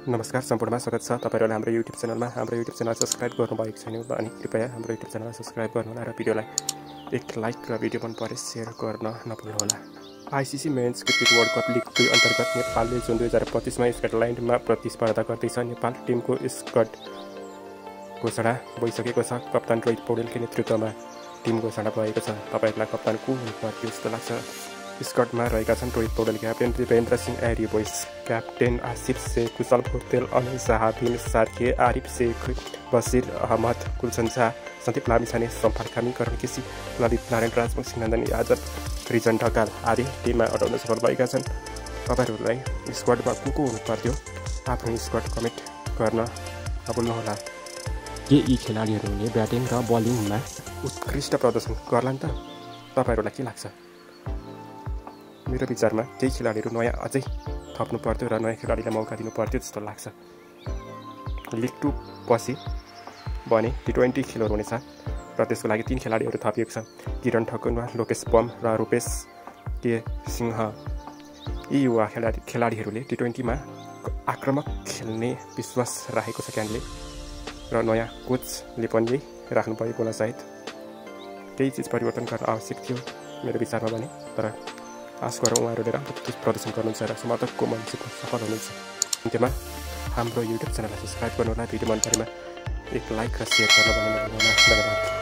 नमस्कार सम्पूर्णमा स्वागत छ तपाईहरुलाई हाम्रो YouTube च्यानलमा। हाम्रो YouTube च्यानल सब्स्क्राइब गर्नुभएको छैन भने कृपया हाम्रो YouTube च्यानललाई सब्स्क्राइब गर्नुहोला र भिडियोलाई एक लाइक र भिडियो मन परे शेयर गर्न नभुल्नुहोला। ICC men's cricket World Cup league 2 अन्तर्गत नेपालले जुन 2025 मा स्कटल्यान्डमा प्रतिस्पर्धा गर्दैछ। नेपाल टिमको स्क्वाड घोषणा भइसकेको छ। कप्तान रोहित पौडेलको नेतृत्वमा टिम घोषणा भएको छ। तपाईहरुलाई कप्तान को हुनुपर्छ जस्तो लाग्छ? स्क्वाडमा रहेका छन् रोहित पौडेल, क्याप्टेन दिपेन्द्र सिंह एरी, भोइस क्याप्टेन आसिफ शेख, कुशल भोतेल, अनिल शाह, भीम सार्के, आरिफ शेख, बसिर अहमद, कुलसन शाह, सन्दीप लामिछाने, सम्फार खामी, करण केसी, ललित नारायण राजवंशी, नन्दनी आजाद, रिजन ढकाल आदि टिममा अटाउन सफल भएका छन्। तपाईहरुलाई स्क्वाडमा को हुनुपर्थ्यो आफ्नो स्क्वाड कमेन्ट गर्न नभुल्नुहोला। के यी खेलाडीहरूले ब्याटिङ र बलिङमा उत्कृष्ट प्रदर्शन गर्लान् त? तपाईहरुलाई के लाग्छ? मेरो विचारमा केही खेलाडीहरू नयाँ अझै थप्नु पर्थ्यो र नयाँ खेलाडीलाई मौका दिनु पर्थ्यो जस्तो लाग्छ। लिग 2 पछि भने T20 खेलहरू हुनेछ र त्यसको लागि 3 खेलाडीहरू थपिएको छ। किरण ठकुरमा, लोकेश पम र रूपेश के सिंह। यी युवा खेलाडीहरूले T20 मा आक्रामक खेल्ने विश्वास राखेको छ क्यानले र नयाँ कोचले पनि यही राख्नु परेको होला। सायद केही चिज परिवर्तन गर्न आवश्यक थियो मेरो विचारमा भने, तर आश गरौँ उहाँहरूले राम्रो प्रदर्शन गर्नुहुन्छ र समर्थकको मन चाहिँ सफल हुनुहुन्छ। अन्त्यमा हाम्रो YouTube च्यानललाई सब्स्क्राइब गर्नुहोला, भिडियो मन परेमा एक लाइक र शेयर गर्न भन्नु नभुल्नुहोला। धन्यवाद।